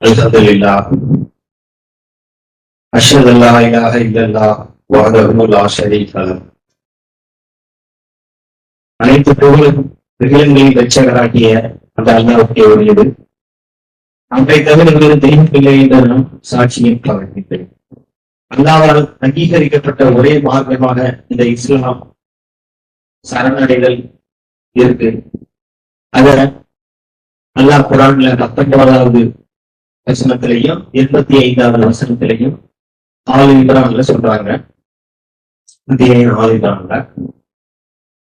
அல்ஹம்துலில்லாஹ் அஷ்ஹது அல்லா இலாஹ இல்லல்லாஹ் வஹ்தஹு லா ஷரீக லஹ். அனைத்து புகழும் விகிலங்களின் இரட்சகராகிய அந்த அல்லாஹ்வுக்கே உரியது. அவரை தவிர வேறு தெய்வம் இல்லை என்று நாம் சாட்சியம் பகிர்ந்தேன். அல்லாஹ்வால் அங்கீகரிக்கப்பட்ட ஒரே மார்க்கமாக இந்த இஸ்லாம் சரணடைதல் இருக்கு. அத அல்லாஹ் குர்ஆன்ல 19வது வசனத்திலையும் 85வது வசனத்திலையும் ஆல் இம்ரான்ல சொல்றாங்க. ஆல் இம்ரான்ல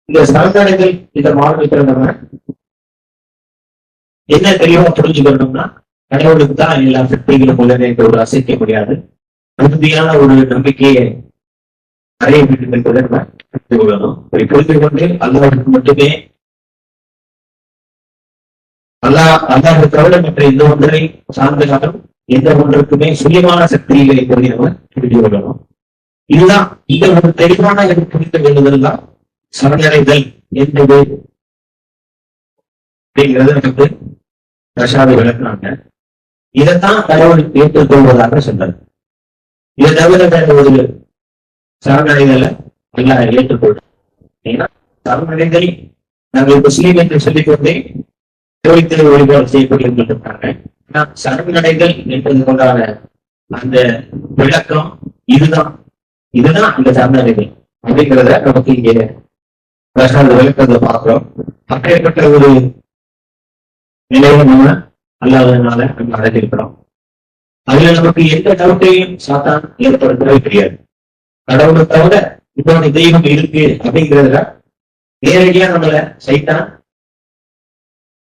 இந்த சரணடைதல் இந்த மார்க்கத்துல நம்ம என்ன தெளிவா புரிஞ்சுக்கணும்னா, கடவுளுக்கு தான் எல்லா சக்திகளும் உள்ளன என்ற ஒரு அசைக்க முடியாது உறுதியான ஒரு நம்பிக்கையை அடைய வேண்டும் என்பதை நம்ம புரிந்து கொள்ளணும். புரிந்து கொண்டு அல்லாஹ்வுக்கு மட்டுமே அல்லாஹ் தவிர மற்ற எந்த ஒன்றை சார்ந்தாலும் எந்த ஒன்றுக்குமே சுயமான சக்தி இல்லை என்பதை நம்ம புரிந்து கொள்ளணும். இதுதான் இந்த ஒரு தெளிவான புரிந்து கொள்ளுதல் தான் சரணடைதல் என்பது அப்படிங்கிறது நமக்கு பிரசாத விளக்குறாங்க. இதைத்தான் கடவுள் ஏற்றுக்கொள்வதாக சொன்னார். இதை தவிர ஒரு சரணடைதலை எல்லாம் ஏற்றுக்கொள்ளும். ஏன்னா சரணடைதல் நாங்கள் முஸ்லீம் என்று சொல்லிக்கொண்டே கோயில்களை வழிபாடு செய்யப்பட்டிருக்காங்க. சரணடைதல் என்பது கொண்டான அந்த விளக்கம் இதுதான் இந்த சரணடைதல் அப்படிங்கிறத நமக்கு இங்கே பிரசாத விளக்கத்தை பார்க்கிறோம். அப்பேற்பட்ட ஒரு நிலையை நம்ம அல்லாததுனால நம்ம அடைந்திருக்கிறோம். அதுல நமக்கு எந்த டவுட்டையும் சாத்தான் ஏற்படுத்தவே தெரியாது. கடவுளை தவிர இன்னொரு தெய்வம் இருக்கு அப்படிங்கிறதுல நேரடியா நம்மள சைத்தான்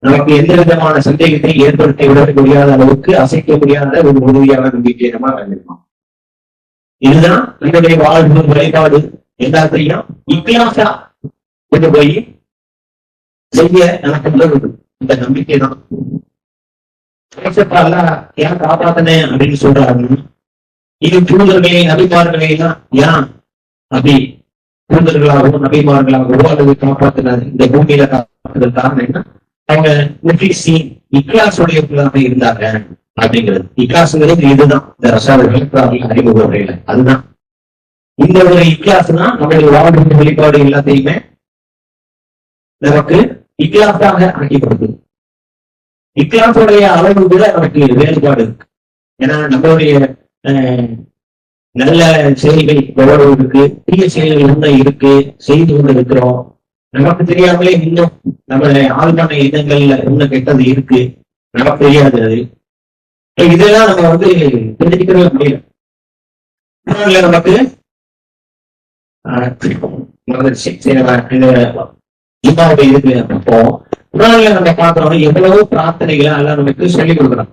நமக்கு எந்த விதமான சந்தேகத்தை ஏற்படுத்தி விட முடியாத அளவுக்கு அசைக்க முடியாத ஒரு உறுதியான நம்பிக்கையை நம்ம அடைஞ்சிருக்கோம். இதுதான் நம்முடைய வாழ்வு வழிபாடு எல்லாத்தையும் இக்கிலாசா கொண்டு போய் செய்ய எனக்கு உதவுது இந்த நம்பிக்கை தான். ஏன் காப்பாத்தனேன் அப்படின்னு சொல்றாங்க. இது தூதர்களே நபிமார்களே தான் ஏன் அப்படி தூதர்களாகவோ நபிமார்களாகவோ அல்லது காப்பாத்தினார் இந்த பூமியில காப்பாற்றுறது காரணம் என்ன? அவங்க இக்லாசுடையவர்களாக இருந்தாங்க அப்படிங்கிறது. இக்லாசுங்கிறது இதுதான் இந்த ரசாயன அறிமுக முறையில அதுதான் இந்த ஒரு இக்லாசு தான் நம்மளுடைய வாழ்வு வெளிப்பாடு எல்லாத்தையுமே நமக்கு இக்லாஸாக ஆக்கி கொடுக்குது. இக்லாஸுடைய அளவு கூட நமக்கு வேறுபாடு இருக்கு. ஏன்னா நம்மளுடைய நல்ல செயல்கள் எவ்வளவு இருக்கு, தீய செயல்கள் என்ன இருக்கு செய்து கொண்டு இருக்கிறோம். நமக்கு தெரியாமலே இன்னும் நம்மளுடைய ஆழ்மான எண்ணங்கள்ல இன்னும் கெட்டது இருக்கு, நமக்கு தெரியாது. அது இதெல்லாம் நம்ம தெரிஞ்சுக்கவே முடியல. நமக்கு இருக்கு அப்போ குர்ஆன்ல நம்ம பார்க்கிறோம் எவ்வளவு பிரார்த்தனைகளை எல்லாம் நமக்கு சொல்லிக் கொடுக்குறோம்.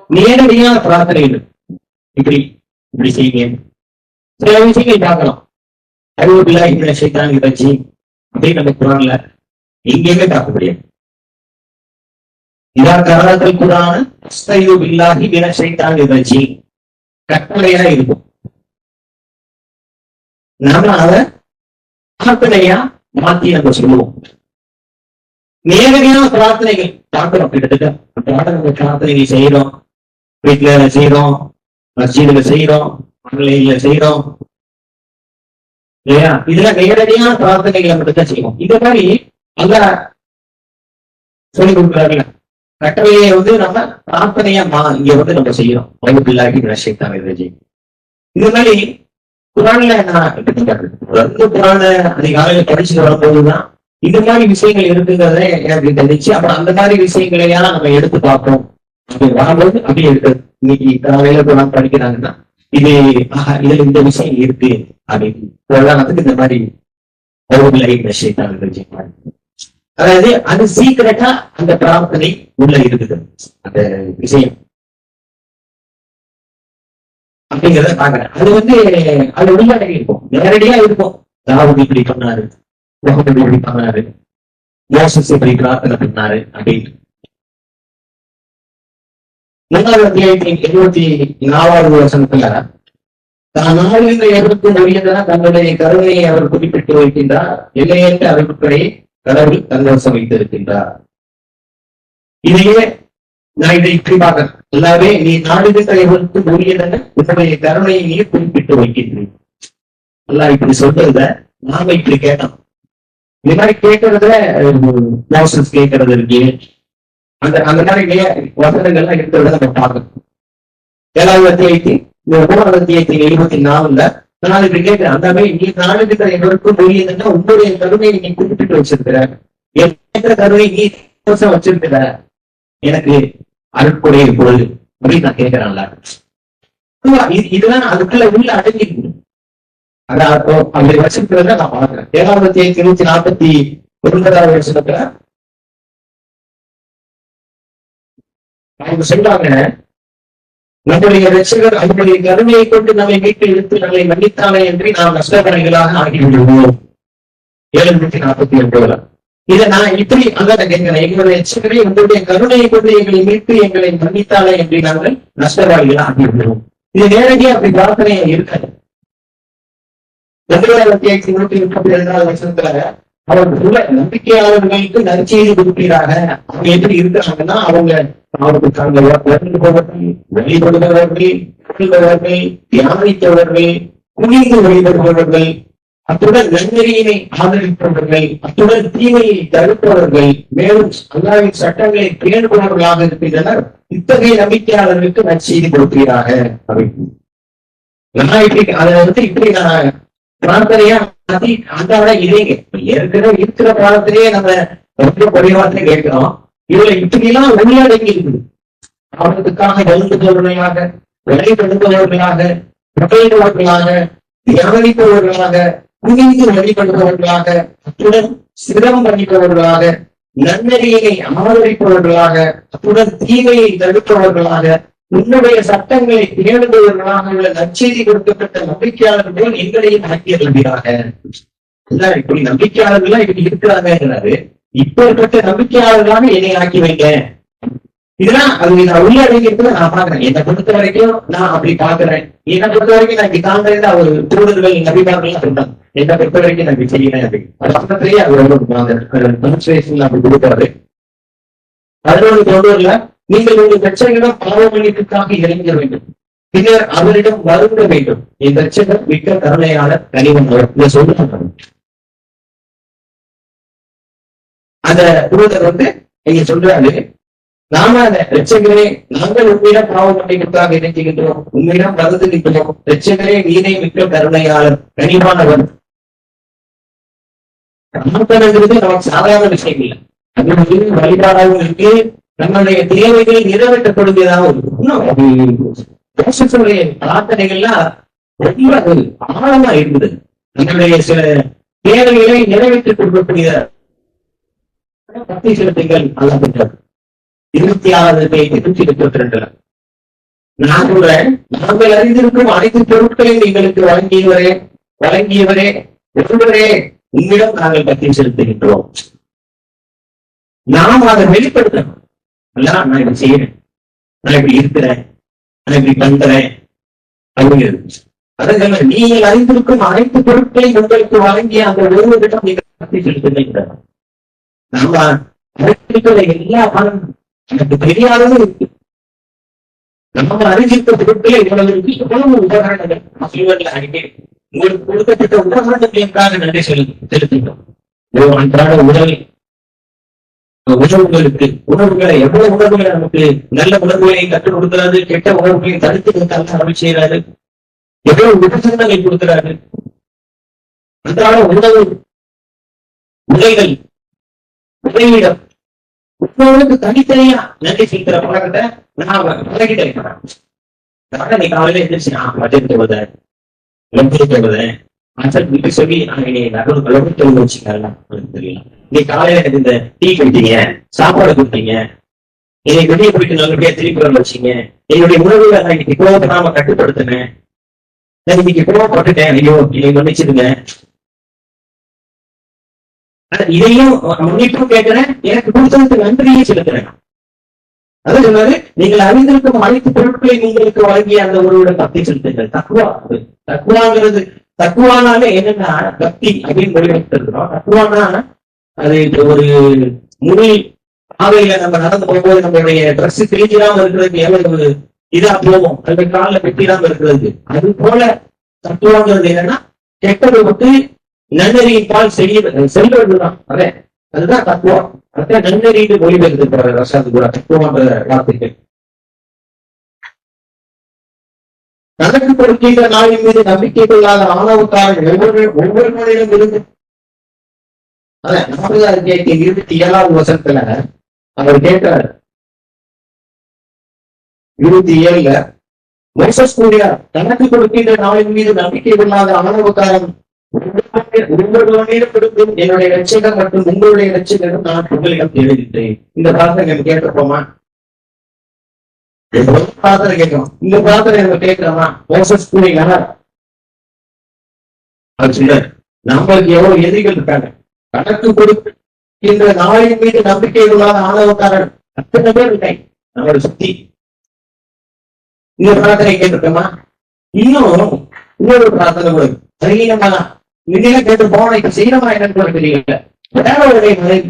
நேரடியான பிரார்த்தனைகள் இப்படி செய்யுங்க. சில விஷயங்கள் பார்க்கலாம் அறிவுபில்லா இந்த சைத்தான் வச்சு அப்படின்னு நம்ம குர்ஆன்ல எங்கேயுமே பார்க்க முடியாது. இதா கராத்தல் குர்ஆன் அஸ்தைது பில்லாஹி மின ஷைத்தானி ரஜீம் கட்டளையா இருக்கும். நாம அதை பிரார்த்தனையா மாத்தி நம்ம சொல்லுவோம். நேரடியான பிரார்த்தனைகள் பார்க்கிறோம். கிட்டத்தட்ட நம்ம பிரார்த்தனைகள் செய்யறோம், வீட்டுல செய்யறோம், மஸ்ஜிதுல செய்யறோம், ஆன்லைன்ல செய்யறோம் இல்லையா? இதுல நேரடியான பிரார்த்தனைகளை மட்டும்தான் செய்வோம். இந்த மாதிரி அல்ல சொல்லிக் கொடுக்கிறார்கள். கட்டளையை நம்ம பிரார்த்தனையா இங்க நம்ம செய்யறோம். வகுப்பில்லாக்கி ஷைத்தான் ரஜீம். இந்த மாதிரி குர்ஆன்ல குர்ஆன அதிகாலையில படிச்சுட்டு வரும்போதுதான் இந்த மாதிரி விஷயங்கள் இருக்குங்கிறத எனக்கு தெரிஞ்சு. அப்புறம் அந்த மாதிரி விஷயங்களையா நம்ம எடுத்து பார்ப்போம். அப்படி வரும்போது அப்படி இருக்கு. இன்னைக்கு காலையில குர்ஆன் படிக்கிறாங்கன்னா இதுல இந்த விஷயம் இருக்கு அப்படின்னு உதாரணத்துக்கு இந்த மாதிரி அதாவது அது சீக்கிரட்டா அந்த பிரார்த்தனை உள்ள இருக்குது அந்த விஷயம் அப்படிங்கிறத பாக்குறேன். அது உள்ளடங்கி இருக்கும், நேரடியா இருக்கும். தாவூத் இப்படி பண்ணாரு, முகமது இப்படி பண்ணாரு, மோசஸ் இப்படி பிரார்த்தனை பண்ணாரு அப்படின்னு. 3வது அத்தியாயத்தின் 74வது வசனத்துல தான் நாளில் எவருக்கும் உரியதென தன்னுடைய கருணையை அவர் குறிப்பிட்டு வைக்கின்றார். எல்லையற்ற அறிவுகளை கடவுள் தன்வசம் வைத்திருக்கின்றார். இதையே நான் இதை இப்படி பார்க்கிறேன். எல்லாமே நீ நாடுகின்ற எவருக்கு உரியதென உன்னுடைய கருணையை நீ குறிப்பிட்டு வைக்கின்றேன். எல்லாம் இப்படி சொல்றத நாம இப்படி கேட்டோம். இந்த மாதிரி கேட்கறதுல கேட்கறது இருக்கு. அந்த அந்த மாதிரி வசனங்கள்லாம் இருக்கிறத நம்ம பார்க்கணும். 7,374 நான் இப்படி கேட்கிறேன். அந்த மாதிரி நீ நாடுகின்ற எவருக்கும் உரியதுன்னா உன்னுடைய கருணையை நீ குறிப்பிட்டு வச்சிருக்கிற. எந்த கருணை நீ வச்சிருக்கிற எனக்கு அருட்கொடை பொருள் அப்படின்னு நான் கேட்கிறேன்ல. இதெல்லாம் அதுக்குள்ள உள்ள அடங்கிருக்கு. அப்படி வச்சிருக்கிறத நான் பாக்குறேன். 7,549 வருஷத்துல அவங்க சொல்றாங்க, நம்முடைய ரட்சகர் அவருடைய கருணையை கொண்டு நம்மை மீட்டு இழுத்து நம்மை மன்னித்தானே என்று நாம் நஷ்டப்படைகளாக ஆகிவிடுவோம். 749 இதை நான் இப்படி அதான் கேட்கிறேன். எங்களுடைய ரட்சகரை உங்களுடைய கருணையை கொண்டு எங்களை மீட்டு எங்களை மன்னித்தாலே என்று நாங்கள் நஷ்டவாதிகளாக ஆகிவிடுவோம். இது நேரடியாக அப்படி பிரார்த்தனையா இருக்காது. 2,537 வருஷத்துல அவர்களுள்ள நம்பிக்கையாளர்களுக்கு நற்செய்தி கொடுப்பீராக. அவங்க எப்படி இருக்கிறாங்கன்னா அவங்க வழிபடுபவர்கள், தியானித்தவர்கள், குனிந்து வழிபடுபவர்கள், அத்துடன் நன்னெறியினை ஆதரிப்பவர்கள், அத்துடன் தீமையை தடுப்பவர்கள், மேலும் அல்லாஹ்வின் சட்டங்களை பேணுபவர்களாக இருக்கின்றனர். இத்தகைய நம்பிக்கையாளர்களுக்கு நற்செய்தி கொடுப்பீராக அப்படின்னு நான் இப்படி அதை இப்படி நான் பிரார்த்தனையா அந்த இல்லைங்க. ஏற்கனவே இருக்கிற பிரார்த்தனையே நம்ம ரொம்ப குறைவாக கேட்கிறோம். இதுல இப்படி எல்லாம் உள்ளடங்கி இருக்குது. அவர்களுக்காக எழுந்துபவர்களாக, வழிபடுபவர்களாக, புகையிடுபவர்களாக, தியானிப்பவர்களாக, குனிந்து வழிபடுபவர்களாக, அத்துடன் சிரம் பண்ணிப்பவர்களாக, நன்னெறியை ஆதரிப்பவர்களாக, அத்துடன் தீமையை தடுப்பவர்களாக, உன்னுடைய சட்டங்களை பேணுபவர்களாக உள்ள நற்செய்தி கொடுக்கப்பட்ட நம்பிக்கையாளர்கள் எங்களையும் ஆக்கியல்கிறாக. இப்படி நம்பிக்கையாளர்கள்லாம் இப்படி இருக்கிறாங்கிறாரு. இப்பேற்பட்ட நம்பிக்கையாளர்களாக என்னை ஆக்கி வைங்க. இதெல்லாம் அது நான் உள்ளடங்கிட்டு நான் பாக்குறேன். என்னை பொறுத்த வரைக்கும் நான் அப்படி பாக்குறேன். என்னை பொறுத்த வரைக்கும் நான் இப்படி காண்றேன். ஒரு தூதர்கள் நம்பிக்கையாளர்கள் சொல்றாங்க. என்னை பொறுத்த வரைக்கும் நான் இப்படி செய்யறேன். பக்கத்திலேயே அவர் அப்படி கொடுப்பாரு. 11 நீங்கள் உங்கள் ரட்சகரிடம் பாவ மன்னிப்புக்காக இறங்க வேண்டும், பின்னர் அவரிடம் வருந்த வேண்டும். என் ரட்சகர் மிக்க கருணையாளர், கனிவந்தவர். இதை சொல்லுங்க. அந்த தூதர் நீங்க சொல்றாரு, நாம அந்த ரட்சகரே நாங்கள் உண்மையிடம் பாவ மன்னிப்புக்காக இணைக்கின்றோம், உண்மையிடம் வருந்துகின்றோம். ரட்சகரே நீரை மிக்க கருணையாளர், கனிவானவர். பிரார்த்தனைங்கிறது நமக்கு சாதாரண விஷயம் இல்லை. அது வழிபாடாகவும் இருக்கு, நம்மளுடைய தேவைகளை நிறைவேற்றப்படுவதாகவும் இருக்கு. பிரார்த்தனைகள்லாம் ரொம்ப ஆழமா இருக்குது. நம்மளுடைய சில தேவைகளை நிறைவேற்றிக் கொடுக்கக்கூடிய பக்தி சிலத்தைகள் அல்ல. 26,132 நாங்கள் அறிந்திருக்கும் அனைத்து பொருட்களையும் எங்களுக்கு வழங்கியவரே ஒருவரே உன்னிடம் நாங்கள் பக்தி செலுத்துகின்றோம். நாம் அதை வெளிப்படுத்தணும். நான் இப்படி செய்யறேன், நான் இப்படி இருக்கிறேன், நான் இப்படி பண்றேன் அப்படிங்கிறது. அதனால நீங்கள் அறிந்திருக்கும் அனைத்து பொருட்களை உங்களுக்கு வழங்கிய அந்த ஒருவரிடம் நீங்கள் பக்தி செலுத்துகின்ற நம்ம எல்லா பணம் எனக்கு தெரியாதது இருக்கு. நம்ம அறிஞ்சிருக்க பொருட்களை இவ்வளவு இருக்கு. எவ்வளவு உபகரணங்கள் உங்களுக்கு கொடுக்கப்பட்ட உபகரணங்களுக்காக நன்றி செலுத்திட்டோம். அன்றாட உணவுகளுக்கு உணவுகளை எவ்வளவு உணவுகளை நமக்கு நல்ல உணவுகளை கற்றுக் கொடுக்கிறாரு, கெட்ட உணவுகளை தடுத்து அருள் செய்யறாரு, எவ்வளவு உபகரணங்களை கொடுக்கிறாரு. அன்றாட உணவு, உடைகள், உடையிடம் உணவுக்கு தனித்தனியா நன்றி செலுத்துற பழக்கத்தை நான் பழகிட்டேன். நீ காலையில இருந்துச்சு நான் மஜன் போவதேன் வீட்டு சொல்லி தொழில் வச்சுக்கலாம் தெரியல. நீ காலையில எனக்கு இந்த டீ குடித்தீங்க, சாப்பாடு கொடுத்தீங்க, என்னை வெளியே போயிட்டு நல்லபடியா திருப்பி வர வச்சீங்க, என்னுடைய உணவுகளை நான் இன்னைக்கு கோவப்படாம கட்டுப்படுத்தினேன், நான் இன்னைக்கு கோவப்பட்டுட்டேன், ஐயோ என்னை மன்னிச்சிருங்க. இதையும் மன்னிப்பும் கேட்கிறேன், எனக்கு கொடுத்ததுக்கு நன்றியை செலுத்துறேன். அதான் சொன்னாரு, நீங்கள் அறிந்திருக்கும் அனைத்து பொருட்களை உங்களுக்கு வழங்கிய அந்த ஒருவருடைய பக்தி செலுத்துங்கள். தக்குவாங்கிறது தக்குவானாலே என்னன்னா பக்தி அப்படின்னு முடிவெடுத்திருக்கிறோம். தக்குவானா அது ஒரு மொழி ஆவையில நம்ம நடந்து போகும்போது நம்மளுடைய ட்ரெஸ் கிழிஞ்சிடாம இருக்கிறதுக்கு எவ்வளவு இதா போவோம், அந்த காலில் வெட்டிடாம இருக்கிறதுக்கு. அது போல தத்துவங்கிறது என்னன்னா கெட்டதை விட்டு நன்னறியின் பால் செல்வதுதான். அதே அதுதான் தத்துவம். அதான் நன்னறிட்டு மொழிபெயர்த்து ரசாது கூட தத்துவன்ற வார்த்தைகள். தனக்கு கொடுக்கின்ற நாளின் மீது நம்பிக்கை கொள்ளாத ஆணவக்காரன் ஒவ்வொருவரிடம் இருந்து 27வது வருஷத்துல அவர் கேட்கிறார். 27ல மோசஸ் கூறினார், தனக்கு கொடுக்கின்ற நாளின் மீது நம்பிக்கை கொள்ளாத ஆணவக்காரன் ஒவ்வொருவரிடம் என்னுடைய ரட்சகர் மற்றும் உங்களுடைய ரட்சகரும் நான் உங்களிடம் தேடுகின்றேன். இந்த பிரார்த்தனை நம்ம கேட்டிருப்போமா? பிரார்த்தனை கேட்கணும். இந்த பிரார்த்தனை நம்ம கேட்கிறோமா? மோசஸ் கூறினார் அவர் சொன்னார், நம்மளுக்கு எவ்வளவு எதிரிகள் இருக்காங்க. கணக்கு கொடுக்கின்ற நாளின் மீது நம்பிக்கை கொள்ளாத ஆணவக்காரன் அத்தனை பேர் இல்லை நம்மளோட சுத்தி. இந்த பிரார்த்தனை கேட்டிருக்கோமா? இன்னும் இன்னொரு பிரார்த்தனை கூட சரீரமா இன்னும் கேட்டு போன இப்ப சீனமா என்னன்னு கூட தெரியல. வேறவருடைய மனைவி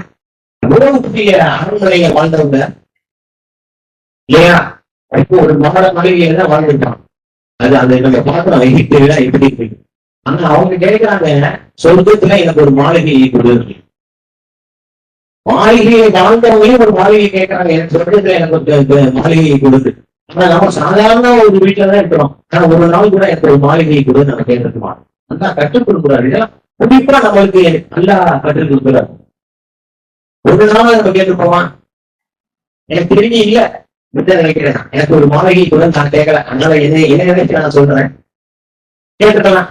உறவு புதிய அரண்மனையை வாழ்ந்தவங்க இல்லையா? இப்போ ஒரு மனைவியை தான் வாழ்ந்துருக்கான். அது அந்த நம்ம பார்க்கிறோம் எகிப்துல எப்படி இருக்கு. ஆனா அவங்க கேட்கிறாங்க, சொர்க்கத்துல எனக்கு ஒரு மாளிகையை கொடு. மாளிகையை வாழ்ந்தவங்களே ஒரு மாளிகை கேட்கிறாங்க, எனக்கு சொர்க்கத்துல எனக்கு ஒரு மாளிகையை கொடுத்து. ஆனா நம்ம சாதாரண ஒரு வீட்டுலதான் இருக்கிறோம். ஆனா ஒரு நாள் கூட எனக்கு ஒரு மாளிகையை கொடு நம்ம கேட்டிருக்கோம். நல்லா கற்றுக் கொடுக்குறாரு. இதெல்லாம் குறிப்பா நம்மளுக்கு நல்லா கற்றுக் கொடுக்குறாரு. ஒரு நாள் நம்ம கேட்டிருப்போமா? எனக்கு தெரிஞ்சு இல்ல நினைக்கிறேன். எனக்கு ஒரு மாளிகை கூட நான் கேட்கல. அதனால என்ன நினைச்சு நான் சொல்றேன், கேட்டுக்கலாம்.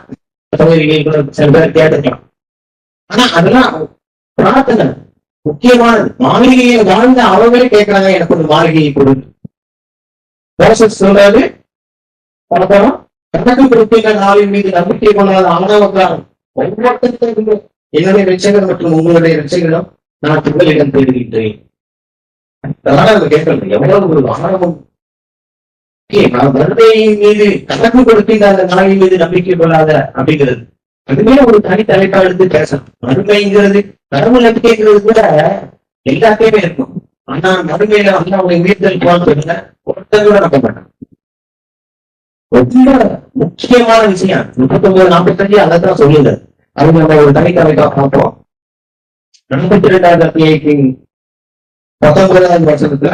சில பேர் கேட்டுக்கலாம். ஆனா அதெல்லாம் பிரார்த்தனை முக்கியமானது. மாளிகையை வாழ்ந்த அவங்களே கேட்கிறாங்க, எனக்கு ஒரு மாளிகையை கொடு. சொல்றாரு, பார்க்கிறோம், கணக்கு கொடுக்கின்ற நாளின் மீது நம்பிக்கை கொள்ளாத ஆணவக்காரன் ஒவ்வொருத்தருக்கும் என்னுடைய ரட்சகர் மற்றும் உங்களுடைய ரட்சகரும் நான் உங்களிடம் தேடுகின்றேன். கேட்கறது எவ்வளவு ஒரு ஆணவம். வருகையின் மீது கணக்கு கொடுக்கின்ற அந்த நாளின் மீது நம்பிக்கை கொள்ளாத அப்படிங்கிறது அதுவே ஒரு தனி தலைப்பா எடுத்து பேசணும். மறுமைங்கிறது கடவுள் நம்பிக்கைங்கிறது கூட எல்லாத்தையுமே இருக்கும். ஆனா மறுமையில வந்து அவங்க உயிர்த்தல் போன்னு சொல்லுங்க, ஒருத்தர் கூட நம்ப மாட்டாங்க. ரொம்ப முக்கியமான விஷயம் 39-45 அதைத்தான் சொல்லுங்க. அது நம்ம ஒரு தனித்தலைப்பா பார்ப்போம். 42வது அத்தியாயத்தின் 19வது வருஷத்துல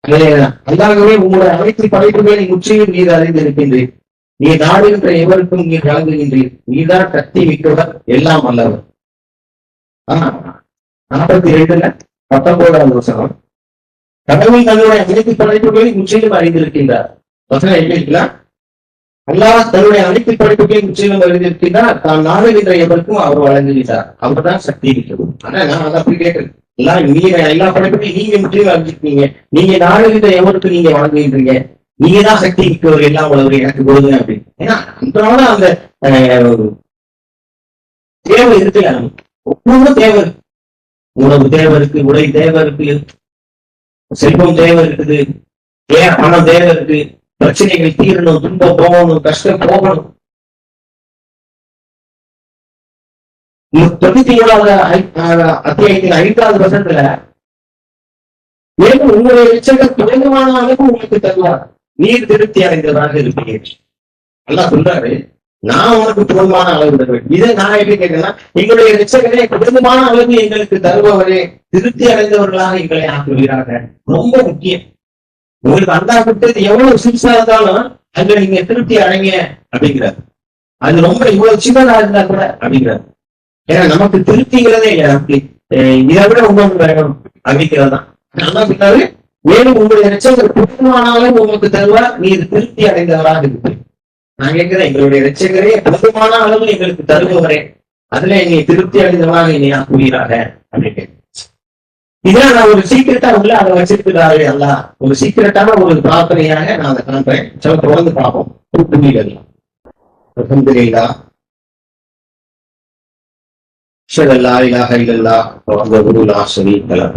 அல்லாகவே உங்களுடைய அனைத்து படைப்புகளை முற்றிலும் நீர் அறிந்திருக்கின்றீர். நீ நாடுகின்ற எவருக்கும் நீர் வழங்குகின்றீர். நீதான் சக்தி மிக்கவர், எல்லாம் அல்லவர். 42ல 19வது வருஷம் கடவுள் தன்னுடைய அனைத்து படைப்புகளை முற்றிலும் அறிந்திருக்கின்றார். வசனம் எப்படி இருக்கலாம்? அல்லாஹ் தன்னுடைய அனைத்து படைப்புகளை முற்றிலும் அறிந்திருக்கின்றார். தான் நாடுகின்ற எவருக்கும் அவர் வழங்குகிறார். அவர் தான் சக்தி மிக்கவர். ஆனா நான் அதை அப்படி கேட்கிறேன். எல்லா படைப்புகளையும் நீங்க முற்றிலும் அறிஞ்சிருக்கீங்க. நீங்க நாடுகின்ற எவருக்கு நீங்க வழங்குகின்றீங்க. நீங்க தான் சக்தி மிக்கவர், எல்லாம் உள்ளவர், எனக்கு கொடுங்க அப்படின்னு. ஏன்னா அன்றாட அந்த தேவை இருக்குல்ல, ஒவ்வொன்றும் தேவை இருக்கு. உணவு தேவை இருக்கு, உடை தேவை இருக்கு, செல்வம் தேவை இருக்குது, பணம் தேவை இருக்கு, பிரச்சனைகள் தீரணும், துன்பம் போகணும், கஷ்டம் போகணும். 97வது அத்தியாயத்தின் 5வது வருஷத்துல மேலும் உங்களுடைய ரட்சகர் குறைவான அளவு உங்களுக்கு தருவார், நீர் திருப்தி அடைந்ததாக இருப்பீங்க. நல்லா சொல்றாரு, நான் உனக்கு போதுமான அளவு தருவேன். இதை நான் எப்படி கேட்கிறேன்னா, எங்களுடைய ரட்சகரே குறைவான அளவு எங்களுக்கு தருபவரே திருப்தி அடைந்தவர்களாக எங்களை ஆக்குவீராக. ரொம்ப முக்கியம். உங்களுக்கு அந்த கொடுத்தது எவ்வளவு சிறுசா இருந்தாலும் அங்க நீங்க திருப்தி அடைங்க அப்படிங்கிறார். அது ரொம்ப இவ்வளவு சின்னதா இருந்தா கூட அப்படிங்கிறார். ஏன்னா நமக்கு திருப்திங்கிறதே இதை விட உங்களுக்கு வேணும் அப்படிங்கிறதுதான். நல்லா சொன்னாரு, மேலும் உங்களுடைய ரட்சகர் போதுமானாலும் உங்களுக்கு தருவார், நீர் திருப்தி அடைந்தவராக இருக்கு. நான் கேட்கிறேன், எங்களுடைய ரட்சகரே போதுமான அளவு எங்களுக்கு தருபவரே, அதுல என்னை திருப்தி அடைந்தவராக என்னை ஆக்குவீராக அப்படின்னு. இதான் நான் ஒரு சீக்கிரட்டா உள்ள அதை வச்சிருக்கிறாரு. அல்ல ஒரு சீக்கிரட்டான ஒரு பிரார்த்தனையாக நான் அதை காண்பேன். சில தொடர்ந்து பார்ப்போம். அல்ஹம்துலில்லாஹ் அஷ்ஹது அல்லா இலாஹ இல்லல்லாஹ் வஹ்தஹு லா ஷரீக லஹ்.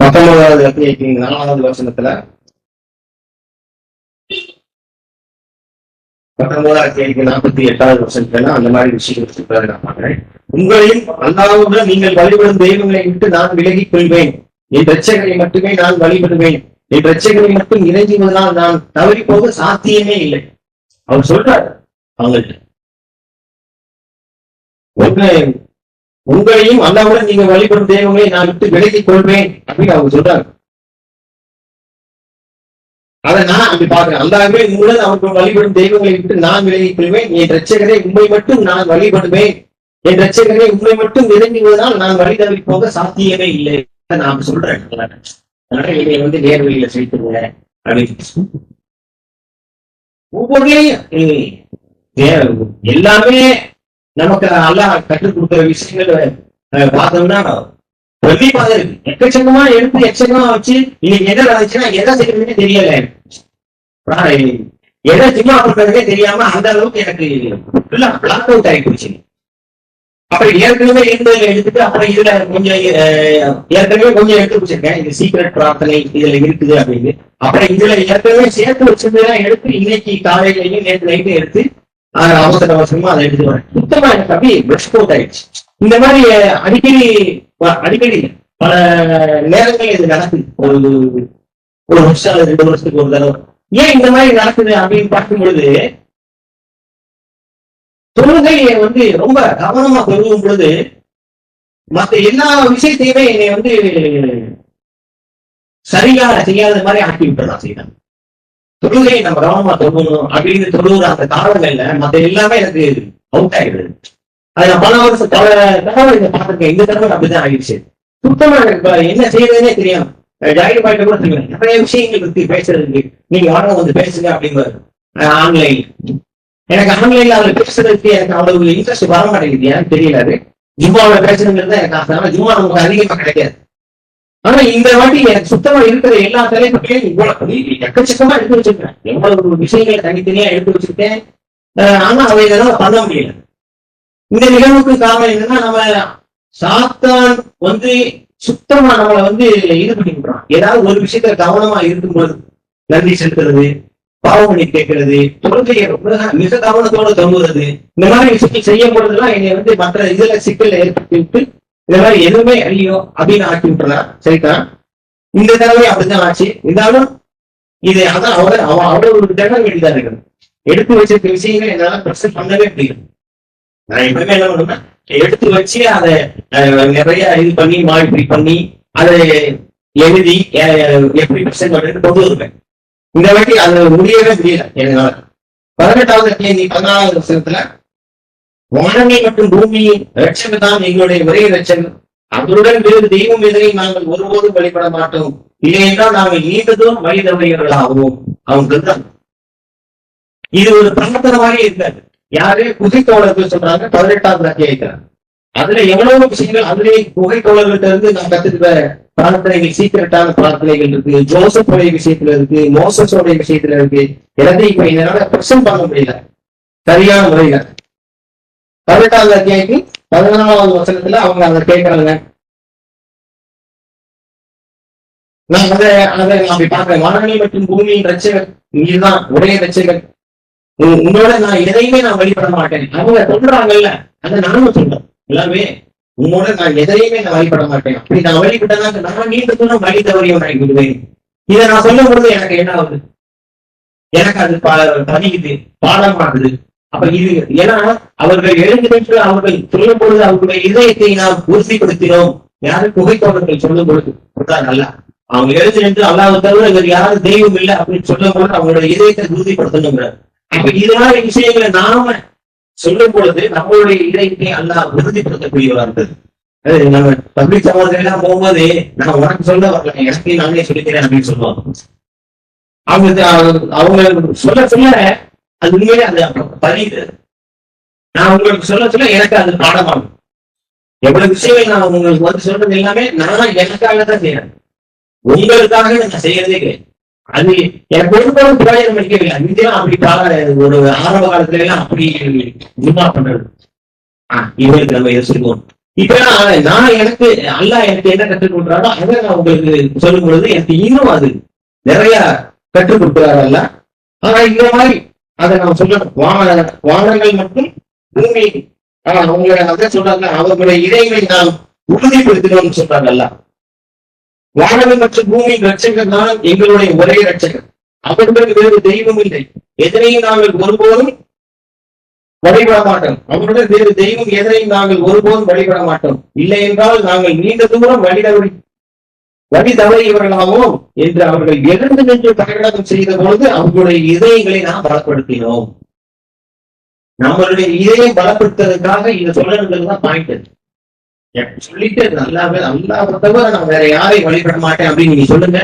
19வது அத்தியாயத்தின் 4வது வசனத்துல 19:48 அந்த மாதிரி விஷயங்கள் நான் பாக்குறேன். உங்களையும் அல்லாஹ்வுடன் நீங்கள் வழிபடும் தெய்வங்களை விட்டு நான் விலகிக் கொள்வேன், என் இரட்சகரை மட்டுமே நான் வழிபடுவேன், என் இரட்சகரை மட்டும் இறைஞ்சுவதனால் நான் தவறி போக சாத்தியமே இல்லை. அவர் சொல்றாரு அவங்கள்ட்ட, உங்களையும் அல்லாஹ்வுடன் நீங்க வழிபடும் தெய்வங்களை நான் விட்டு விலகிக் கொள்வேன் அப்படின்னு அவங்க சொல்றாரு. அதை நான் அப்படி பாக்குறேன். அல்லாஹ்வே உங்களுடன் அவர்கள் வழிபடும் தெய்வங்களை விட்டு நான் விலகிக் கொள்வேன், என் இரட்சகரை உண்மை மட்டும் நான் வழிபடுவேன், என் இரட்சகரை உண்மை மட்டும் இறங்குவதால் நான் வழி தவறி போக சாத்தியமே இல்லை. நான் சொல்றேன், அதனால என்னை நேர்வழியில சேர்த்துருங்க அப்படின்னு. ஒவ்வொருலையும் எல்லாமே நமக்கு அல்லாஹ் கற்றுக் கொடுக்கிற விஷயங்கள் பார்த்தோம்னா பிரமிப்பாக இருக்கு. எக்கச்சக்கமா எடுத்து எக்கச்சக்கமா வச்சு இன்னைக்கு எதை நடந்துச்சுன்னா எதை செய்யறதுன்னே தெரியல, எதை ஜிம்மா பண்றதுனே தெரியாம அந்த அளவுக்கு எனக்கு பிளாக் அவுட் ஆகி போச்சு. அப்புறம் ஏற்கனவே இருந்ததுல எடுத்துட்டு அப்புறம் இதுல கொஞ்சம் ஏற்கனவே கொஞ்சம் எடுத்து வச்சிருக்கேன், இது சீக்ரெட் பிரார்த்தனை இதுல இருக்குது அப்படின்னு. அப்புறம் இதுல ஏற்கனவே சேர்த்து வச்சிருந்ததெல்லாம் எடுத்து இன்னைக்கு காலையிலையும் நேற்று நைட்டும் எடுத்து அவசர அவசரமா அதை எடுத்து வரேன். சுத்தமா எனக்கு அப்படியே பிரஷ் அவுட் ஆயிடுச்சு. இந்த மாதிரி அடிக்கடி பல நேரங்கள் இது நடக்குது. ஒரு வருஷம் அல்லது 2 வருஷத்துக்கு ஒரு தடவை. ஏன் இந்த மாதிரி நடக்குது அப்படின்னு பார்க்கும் பொழுது, தொழுகையை ரொம்ப கவனமா தொழுகும் பொழுது மற்ற எல்லா விஷயத்தையுமே என்னை சரியா செய்யாத மாதிரி ஆக்கி விட்டுறா செய்யலாம். தொழுகையை நம்ம கவனமா தொழுகணும் அப்படின்னு தொழுகிற அந்த காலங்கள்ல மற்ற எல்லாமே எனக்கு அவுட் ஆகிடுது. அது நான் பல தடவை இதை பார்த்திருக்கேன். இந்த தடவை அப்படிதான் ஆகிடுச்சு. சுத்தமா எனக்கு என்ன செய்யறதுன்னே தெரியாம ஜாயிண்ட் பாயிண்ட் கூட சொல்லுவேன், நிறைய விஷயங்கள் இருக்கு பேசுறதுக்கு, நீங்க வாங்க பேசுங்க அப்படிங்கிற ஆன்லைன். எனக்கு ஆன்லைன்ல அதுல பேசுறதுக்கு எனக்கு அவ்வளவு இன்ட்ரெஸ்ட் வர மாட்டேங்குது, எனக்கு தெரியல. அது ஜும்மாவோட பேசுறதுங்கிறது தான் எனக்கு ஆசை. ஆனா ஜும்மா நமக்கு அதிகமா கிடைக்காது. ஆனா இந்த வாட்டி எனக்கு சுத்தமா இருக்கிற எல்லா தலைப்புகளையும் எக்கச்சக்கமா எடுத்து வச்சிருக்கேன். எவ்வளவு விஷயங்களை தனித்தனியா எடுத்து வச்சிருக்கேன். ஆனா அவை இதெல்லாம் பண்ண முடியல. இந்த நிகழ்வுக்கு காரணம் என்னன்னா, நம்ம சாத்தான் சுத்தமா நம்மளை இது பண்ணி விடுறான். ஏதாவது ஒரு விஷயத்துல கவனமா இருக்கும்போது நன்றி செலுத்துறது, பாவமணி கேட்கறது, தொழுகையை மிக கவனத்தோட தொழுகிறது, இந்த மாதிரி விஷயங்கள் செய்யும் பொழுதுலாம் என்னை மற்ற இதுல சிக்கல் ஏற்படுத்தி விட்டு இந்த மாதிரி எதுவுமே ஐயோ அப்படின்னு ஆக்கி விட்டுறான். சரிதான், இந்த தடவை அப்படிதான் ஆச்சு. இருந்தாலும் இது அதான் அவ்வளவு ஒரு தடவை வேண்டியதா இருக்கு. எடுத்து வச்சிருக்க விஷயங்கள் என்னால பிரசன்ட் பண்ணவே முடியும். நான் எப்பவுமே என்ன பண்ணுவேன், எடுத்து வச்சு அதை நிறைய இது பண்ணி மாடிஃபை பண்ணி அதை எழுதி எப்படி பிரசன்ட் பண்றேன்னு கொண்டு வருவேன். இந்த வாட்டி அது முடியவே முடியல என்னால. 18வது தேதி 14வது வருஷத்துல வானமே மற்றும் பூமியின் ரட்சகர் தான் எங்களுடைய ஒரே ரட்சகர், அவருடன் வேறு தெய்வம் எதனை நாங்கள் ஒருபோதும் வழிபட மாட்டோம், இல்லை என்றால் நாங்கள் நீண்டதும் வழி தவறியவர்களாகவும் அவங்க தான். இது ஒரு பிரார்த்தனமாக இருக்காது. யாரு குகைத்தோழர்கள் சொல்றாங்க 18வது அத்தியாயத்துல. அதுல எவ்வளவு விஷயங்கள் அதுலேயே குகைத்தோழர்கள்ட்ட இருந்து நான் கத்துக்கிற பிரார்த்தனைகள், சீக்கிரட்டான பிரார்த்தனைகள் இருக்கு. ஜோசப்போடைய விஷயத்துல இருக்கு, மோசஸோடைய விஷயத்துல இருக்கு. எல்லாத்தையும் இப்ப என்னால பிரசன்ட் பண்ண முடியல சரியான முறையில. 18வது அத்தியாயத்தில் 14வது வசனத்துல அவங்க அதை கேட்கறாங்க. நான் அதை அப்படி பாக்குறேன். வானங்கள் மற்றும் பூமியின் ரட்சகர் நீதான் ஒரே ரட்சகர், உங்களோட நான் எதையுமே நான் வழிபட மாட்டேன். அவங்க சொல்றாங்கல்ல, அதை நானும் சொல்றேன். எல்லாமே உங்களோட நான் எதையுமே நான் வழிபட மாட்டேன். அப்படி நான் வழிபட்டேன்னா நான் நீண்ட தூரம் வழி தவறியவன் ஆகி விடுவேன். இதை நான் சொல்லும் பொழுது எனக்கு என்ன ஆகுது, எனக்கு அது பதியுது, பாடமாகுது. அப்ப இது ஏன்னா அவர்கள் எழுந்து அவர்கள் சொல்லும் பொழுது அவர்களுடைய இதயத்தை நாம் உறுதிப்படுத்தினோம். யாரும் புகைத்தோழர்கள் சொல்லும் பொழுது நல்லா அவங்க எழுந்து நின்று அல்லாஹ் தவிர இவர் யாரும் தெய்வம் இல்லை அப்படின்னு சொல்லும் பொழுது அவங்களுடைய இதயத்தை உறுதிப்படுத்தணும். அப்ப இது மாதிரி விஷயங்களை நாம சொல்லும் பொழுது நம்மளுடைய இதயத்தை அல்லாஹ் உறுதிப்படுத்தக்கூடியவா இருந்தது. நம்ம பப்ளிக் சமாஜம் எல்லாம் போகும்போது நான் உனக்கு சொல்ல வரல, எனக்கு நானே சொல்லிக்கிறேன் அப்படின்னு சொல்லுவாங்க. அவங்க சொல்ல சொல்ல அது உண்மையிலே அது பதியுது. நான் உங்களுக்கு சொல்ல சொல்ல எனக்கு அது பாடமாகும். எவ்வளவு விஷயங்கள் நான் உங்களுக்கு சொல்றது எல்லாமே நான் எனக்காக தான் செய்யறேன், உங்களுக்காக நான் செய்யறதே கிடையாது. அது எனக்கு ஒருபோதும் பிரயோஜனம் அளிக்கவில்லை. இதெல்லாம் அப்படி ஒரு ஆரம்ப காலத்துல எல்லாம் அப்படி ஜும்மா பண்றது இவருக்கு நம்ம இதை சொல்லுவோம். இப்ப நான் எனக்கு அல்லாஹ் எனக்கு என்ன கற்றுக் கொடுக்குறாரோ அதை நான் உங்களுக்கு சொல்லும் பொழுது எனக்கு இன்னும் அது நிறைய கற்றுக் கொடுக்குறாரு அல்ல. ஆனா இந்த மாதிரி அதை நம்ம சொல்லணும். வானங்கள் மற்றும் பூமி அவங்களோட அதை சொல்றாங்க, அவர்களுடைய இடைகளை நாம் உறுதிப்படுத்தணும்னு சொல்றாங்கல்ல. வானங்கள் மற்றும் பூமி ரட்சகர் தான் எங்களுடைய ஒரே ரட்சகர், அவர்களுக்கு வேறு தெய்வம் இல்லை, எதனையும் நாங்கள் ஒருபோதும் வழிபட மாட்டோம். அவருடன் வேறு தெய்வம் எதனையும் நாங்கள் ஒருபோதும் வழிபட மாட்டோம், இல்லை என்றால் நாங்கள் நீண்ட தூரம் வழி தவறியவர்களாவோம் என்று அவர்கள் எழுந்து நின்று பிரகடனம் செய்த பொழுது அவர்களுடைய இதயங்களை நாம் பலப்படுத்தினோம். நம்மளுடைய இதயம் பலப்படுத்துறதுக்காக இதை சொல்லணுங்கிறதுதான் பாயிண்ட். சொல்லிட்டு நல்லாவே அல்லாஹ்வை தவிர நான் வேற யாரையும் வழிபட மாட்டேன் அப்படின்னு நீங்க சொல்லுங்க,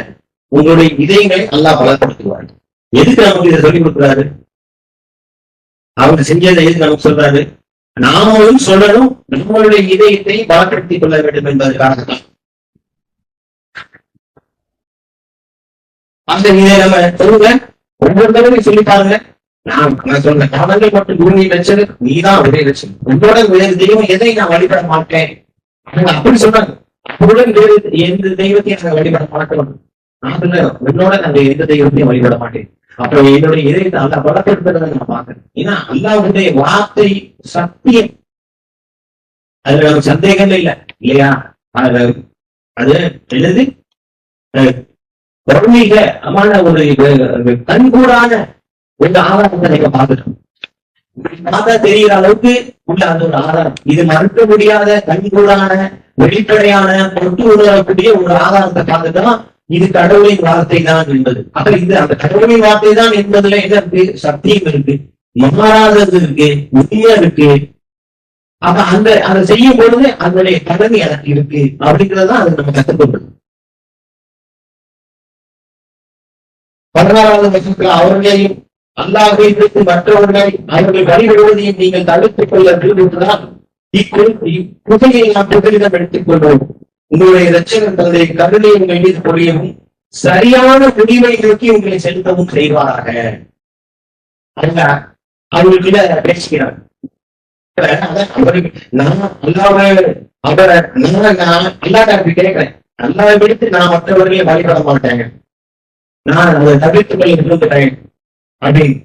உங்களுடைய இதயங்களை அல்லாஹ் பலப்படுத்துவார். எதுக்கு நமக்கு இதை சொல்லி கொடுக்குறாரு? அவங்க செஞ்சதை எதுக்கு நமக்கு சொல்றாரு? நாமளும் சொல்லணும், நம்மளுடைய இதயத்தை பலப்படுத்திக் கொள்ள வேண்டும் என்பதற்காக தான். அந்த இதை நம்ம சொல்லுங்க, ஒவ்வொரு தடவை சொல்லி பாருங்க. நான் சொல்றேன், காலங்கள் மட்டும் பூமி வச்சது நீதான் ஒரே லட்சம், உங்களோட வேறு தெய்வம் எதை நான் வழிபட மாட்டேன் அப்படி சொன்னாங்க. அவருடன் வேறு எந்த தெய்வத்தையும் நாங்க வழிபட மாட்டோம். நான் சொல்றேன், உன்னோட நாங்க எந்த தெய்வத்தையும் வழிபட மாட்டேன். அப்புறம் என்னுடைய இதயத்தை அல்லா பலப்படுத்துறதை நான் பாக்குறேன். ஏன்னா அல்லாஹ்வுடைய வார்த்தை சத்தியம், அதுல நமக்கு சந்தேகமே இல்லை இல்லையா? அது எழுது அமான ஒரு கண்கூடான ஒரு ஆதாரத்தை நீங்க பார்த்துட்டோம். பார்த்தா தெரிகிற அளவுக்கு உள்ள அந்த ஒரு ஆதாரம், இது மறுக்க முடியாத கண்கூடான வெளிப்படையான தொட்டு உணரக்கூடிய ஒரு ஆதாரத்தை பார்த்துட்டோம். இது கடவுளின் வார்த்தை தான் என்பது. அப்ப இது அந்த கடவுளின் வார்த்தை தான் என்பதுல என்ன இருக்கு? சத்தியம் இருக்கு, மாறாதது இருக்கு, உண்மை இருக்கு. அப்ப அதை செய்யும் பொழுது அதனுடைய கடமை எனக்கு இருக்கு அப்படிங்கிறதான் அதை நம்ம கற்றுக்கொள்றது. 16வது வசனத்துல அவர்களையும் அல்லாஹ்வை விட்டு மற்றவர்களை அவர்கள் வழிபடுவதையும் நீங்கள் தடுத்துக் கொள்ள விரும்புவதால் இக்குகையை நாம் புகலிடம் எடுத்துக் கொள்வோம். உங்களுடைய இரட்சகர் தந்தை கருணை உங்கள் மீது பொழியவும் சரியான முடிவை நோக்கி உங்களை செலுத்தவும் செய்வாராக. அவர்கிட்ட பேசுகிறார். நான் அல்லாவை கேட்கிறேன், அல்லாவை விடுத்து நான் மற்றவர்களே வழிபட மாட்டேன், நான் அதை தவிர்த்துக் கொள்ள விரும்புகிறேன் அப்படின்னு.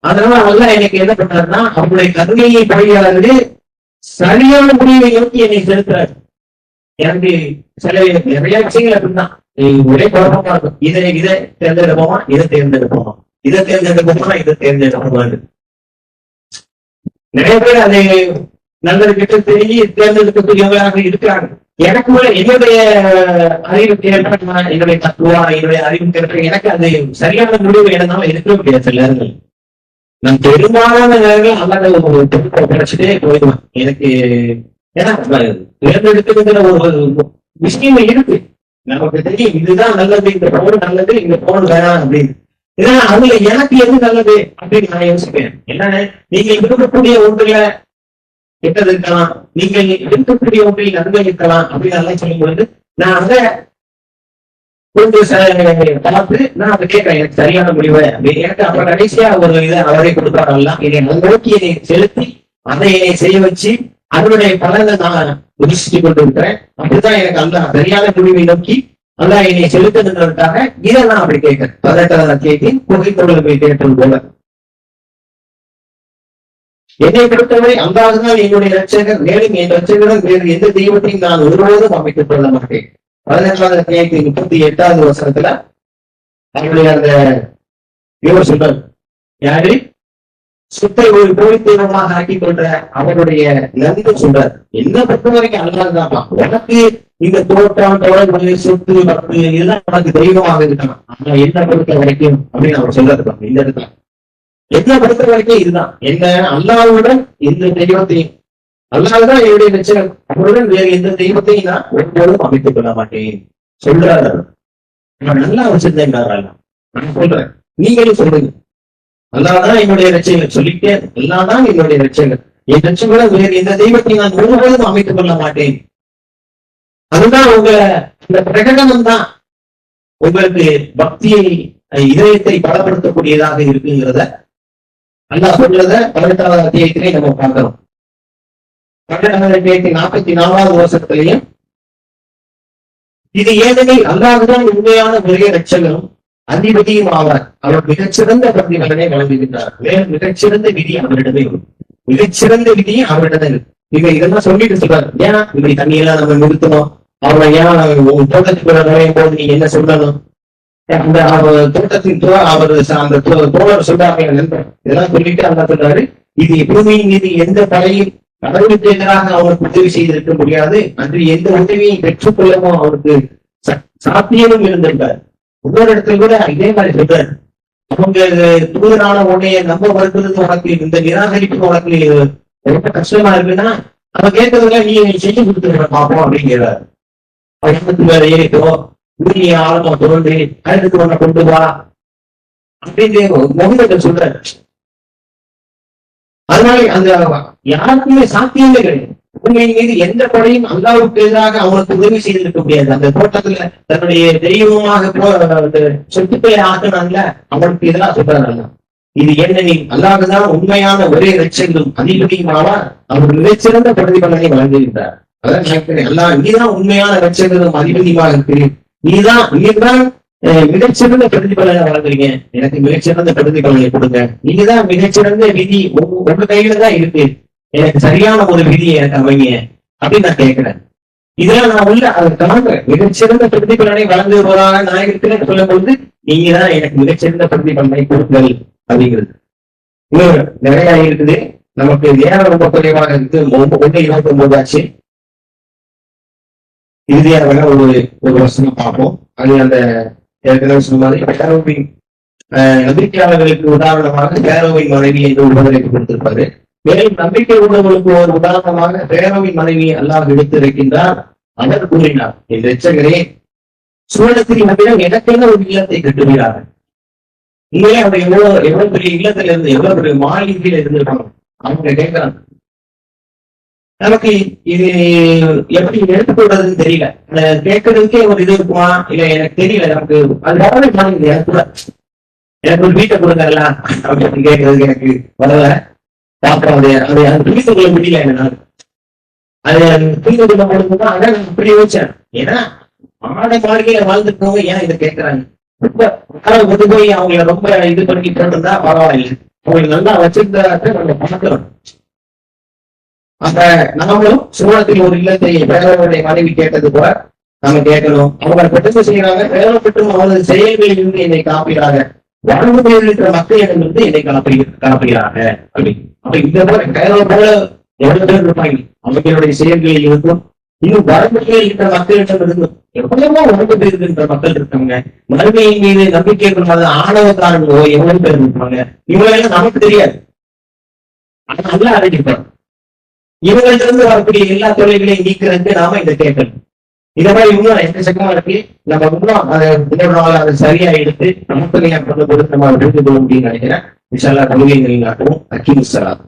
அதனால அல்லாஹ் எனக்கு என்ன பண்றாருன்னா அவருடைய கருணையை பொழியாது சரியான முடிவை நோக்கி என்னை செலுத்துறாரு. எனக்கு சில நிறைய விஷயங்கள் அப்படின்னா ஒரே குழப்பமா இருக்கும். இதை தேர்ந்தெடுப்போமா, இதை தேர்ந்தெடுப்போமா, இதை தேர்ந்தெடுப்போமா, இதை தேர்ந்தெடுப்போமா. நிறைய பேர் அதை நல்லது கிட்ட தெரிஞ்சு தேர்ந்தெடுக்கக்கூடியவர்களாக இருக்கிறாங்க. எனக்குள்ள என்னுடைய அறிவு தேர்தல், என்னுடைய தத்துவா, என்னுடைய அறிவு தேர்தல் எனக்கு அது சரியான முடிவு என்னால எடுக்க முடியாது. சில நேரங்கள் நான் பெரும்பாலான நேரங்கள் அல்லது ஒரு பொருட்களை கிடைச்சிட்டே போயிடுவேன். எனக்கு ஏன்னா தேர்ந்தெடுத்துங்கிற ஒரு விஷயம் இருக்கு, நமக்கு தெரியும் இதுதான் நல்லது, இந்த போன் நல்லது, இந்த போன் வேணாம் அப்படின்னு. ஏன்னா அதுல எனக்கு எது நல்லது அப்படின்னு நான் யோசிப்பேன். என்னன்னு நீங்க இருக்கக்கூடிய ஒன்றுல கெட்டது இருக்கலாம், நீங்கள் இருக்கக்கூடிய ஒன்றில் நன்மை இருக்கலாம் அப்படின்னு எல்லாம் சொல்லும் பொழுது நான் அதை கொஞ்சம் பார்த்து நான் அதை கேட்கிறேன், எனக்கு சரியான முடிவு அப்படின்னு. எனக்கு அப்ப கடைசியா ஒரு இதை அவரே கொடுப்பாரல்லாம், என்னை நோக்கி என்னை செலுத்தி அதை என்னை செய்ய வச்சு அதனுடைய பலனை நான் ருசிச்சு கொண்டு இருக்கிறேன். அப்படிதான் எனக்கு அந்த சரியான முடிவை நோக்கி அல்ல என்னை செலுத்துறதுக்காக இதை நான் அப்படி கேட்கிறேன். 18வது அத்தியாயத்தின் புகைத்தொடர் போய் கேட்டது போல என்னை பொறுத்தவரை அல்லாஹ்தான் என்னுடைய ரட்சகர், மேலும் என் ரட்சகருடன் வேறு எந்த தெய்வத்தையும் நான் ஒருபோதும் அமைத்துக் கொள்ள மாட்டேன். 18வது அத்தியாயத்தின் 38வது வசனத்துல அவருடைய அந்த இவர் சொல்றார், யாரு சுத்தை ஒரு கோழி தெய்வமாக ஆக்கிக் கொண்ட அவருடைய நன்மை சொல்றார். என்ன பொறுத்த வரைக்கும் அல்லாஹ்தான். உனக்கு இந்த தோட்டம், தொடர்பு, சொத்து, பத்து இதெல்லாம் உனக்கு தெய்வமாக இருக்கலாம். ஆனா என்ன பொறுத்த வரைக்கும் அப்படின்னு அவர் சொல்றாரு இந்த இடத்துல. என்ன பொறுத்த வரைக்கும் இதுதான், என்ன அல்லாஹ்வுடன் எந்த தெய்வத்தையும், அல்லாஹ்தான் என்னுடைய ரட்சகர், அவருடன் வேறு எந்த தெய்வத்தையும் நான் ஒருபோதும் அமைத்துக் கொள்ள மாட்டேன் சொல்றாரு. நான் நல்லா வச்சிருந்தேன், நான் சொல்றேன், நீங்களும் சொல்லுங்க. அல்லாஹ்தான் என்னுடைய ரட்சகர் சொல்லிட்டே, அல்லாஹ்தான் என்னுடைய ரட்சகர், என் ரட்சகருடன் வேறு எந்த தெய்வத்தையும் நான் ஒருபோதும் அமைத்துக் கொள்ள மாட்டேன். அதுதான் உங்க இந்த பிரகடனம் தான் உங்களுக்கு பக்தியை, இதயத்தை பலப்படுத்தக்கூடியதாக இருக்குங்கிறத அல்லாஹ் சொல்றத 18வது அத்தியாயத்திலே நம்ம பார்க்கிறோம். 18வது அத்தியாயத்தின் 44வது வசனத்திலையும் இது ஏனெனில் அல்லாஹ்தான் உண்மையான ஒரே ரட்சகரும் அதிபதியும் ஆவார். அவர் மிகச்சிறந்த பிரதிபலனை வழங்குகின்றார். மேலும் மிகச்சிறந்த விதி அவரிடமே மிகச்சிறந்த விதியும் அவரிடமே இதெல்லாம் சொல்லிட்டு சொல்றாரு. ஏன் இப்படி தண்ணியெல்லாம் நம்ம நிறுத்தணும், அவரை ஏன் தோட்டத்துக்குள்ள நுழையும் போது நீங்க என்ன சொல்லணும், அந்த தோட்டத்தின் அவர் அந்த தோழர் சொல்றாங்க நண்பர், இதெல்லாம் சொல்லிட்டு அல்லா சொல்றாரு, இது பூமியின் மீது எந்த படையும் கடவுளுக்கு எதிராக அவருக்கு உதவி செய்திருக்க முடியாது, அன்று எந்த உதவியை பெற்றுக்கொள்ளவும் அவருக்கு சாத்தியமும் இருந்திருக்கார். இன்னொரு இடத்துல கூட இதே மாதிரி சொல்றாரு, அவங்க தூதரான உன்னைய நம்ப வருகிறது உனக்கு இந்த நிராகரிப்பு உனக்கு ரொம்ப கஷ்டமா இருக்குன்னா அவன் கேட்கறதுல நீ செஞ்சு கொடுத்துருக்க பார்ப்போம் அப்படிங்கிறார். அவனுக்கு வேற ஏறிட்டோம் பூமியை ஆழமா தோன்றி அடுத்து உன்னை கொண்டு வா அப்படின்னு முகத்தை சொல்றாரு. அதனால அந்த யாருக்குமே சாத்தியமே கிடையாது. பூமியின் மீது எந்த படையும் அல்லாவுக்கு எதிராக அவனுக்கு உதவி செய்திருக்க முடியாது. அந்த தோட்டத்துல தன்னுடைய தெய்வமாக சொத்துக்களை ஆக்கினாங்க, அவனுக்கு எதிராக சொல்றாங்க. இது ஏனெனில் அல்லாஹ்தான் உண்மையான ஒரே ரட்சகரும் அதிபதியுமாவா அவர் மிகச்சிறந்த பிரதிபலனை வழங்குகின்றார். அதான் அல்லாஹ் நீதான் உண்மையான ரட்சகரும் அதிபதியுமாக இருக்கிறீர், நீதான் மிகச்சிறந்த பிரதிபலனை வழங்குறீங்க, எனக்கு மிகச்சிறந்த பிரதிபலனை கொடுங்க, நீங்கதான் மிகச்சிறந்த விதி உங்க கையில தான் இருக்கு, எனக்கு சரியான ஒரு விதியை எனக்கு அமைங்க அப்படின்னு நான் கேட்கிறேன். இதெல்லாம் நான் உள்ள அதை காண்கிறேன். மிகச்சிறந்த பிரதிபலனை வழங்குவதாக நான் இருக்கிறேன்னு சொல்லும் பொழுது நீங்க தான் எனக்கு மிகச்சிறந்த பிரதிபலனை கொடுங்கள் அப்படிங்கிறது. இன்னும் நிறைய இருக்குது, நமக்கு நேரம் ரொம்ப குறைவாக இருக்கு. 1:29 ஆச்சு. இறுதியாக ஒரு வசனம் பார்ப்போம். அது அந்த ஏற்கனவே சொன்ன மாதிரி நம்பிக்கையாளர்களுக்கு உதாரணமாக பேரோவின் மனைவி என்று உபதலைப்பு கொடுத்திருப்பாரு. மேலும் நம்பிக்கை உள்ளவர்களுக்கு ஒரு உதாரணமாக பேரோவின் மனைவியை அல்லாஹ் எடுத்திருக்கின்றார். அவர் கூறினார், என் ரட்சகரே, சூழலத்தில் நம்மிடம் எனக்கென்ன ஒரு இல்லத்தை கட்டுகிறார்கள். உண்மையே அவங்க எவ்வளவு பெரிய இல்லத்துல இருந்து எவ்வளவு பெரிய மாளிகையில இருந்திருப்பாங்க. அவங்க கேட்கிறாங்க, நமக்கு இது எப்படி எடுத்துக்கொள்றதுன்னு தெரியல, கேட்கறதுக்கே ஒரு இது இருக்குமா இல்ல எனக்கு தெரியல, நமக்கு அது எனக்கு ஒரு வீட்டை கொடுக்கலாம் அப்படின்னு கேட்கறதுக்கு எனக்கு வரல. பார்ப்போம், அதை புரிந்து கொள்ள முடியல என்னால. அது புரிந்து கொள்ள முடியுதுதான். ஆனா நான் இப்படி யோசிச்சேன், ஏன்னா மாட மாளிகையில வாழ்ந்துருக்கவங்க ஏன் இதை கேட்கறாங்க, ரொம்ப கொண்டு போய் அவங்கள ரொம்ப இது பண்ணிட்டு இருந்தா பரவாயில்லை, அவங்களுக்கு நல்லா வச்சிருந்தாக்க நம்ம பார்க்கிறோம். அப்ப நாமளும் சூழத்தில் ஒரு இல்லத்தை பேரவருடைய மனைவி கேட்டது போல நம்ம கேட்கணும். அவங்க பெற்று செய்யறாங்க, பேரவ பெற்றும் அவரது செயல்களில் இருந்து என்னை காப்பீராக, வாழ்வு இருக்கிற மக்களிடமிருந்து என்னை காப்பீராக அப்படி. அப்ப இந்த போல பேரவ போல எவ்வளவு பேர் இருப்பாங்க, அவங்களுடைய செயல்களில் இருந்தும் இன்னும் வரம்புகளில் இருக்கிற மக்களிடம் இருந்தும் எவ்வளவோ உணவு பேர் இருக்கின்ற மக்கள் இருக்காங்க. மறுமையின் மீது நம்பிக்கை கொள்ளாத ஆணவக்காரங்களோ எவ்வளவு பேர் இருப்பாங்க. இவங்களெல்லாம் நமக்கு தெரியாது, ஆனா நல்லா அறிவிப்பாங்க. இவங்களிலிருந்து வரக்கூடிய எல்லா தொழில்களையும் நீக்கிறதுக்கு நாம இதை கேட்கணும். இதை மாதிரி இன்னும் எக்கச்சக்கமா இருக்கு. நம்ம இன்னும் அதை சரியா எடுத்து நமக்கு கொண்டு கொடுத்து நம்ம புரிந்து கொள்ள முடியும்னு நினைக்கிறேன். விஷாலா தொழுகைகளில் நாட்டுவோம். அக்கீம் சலாம்.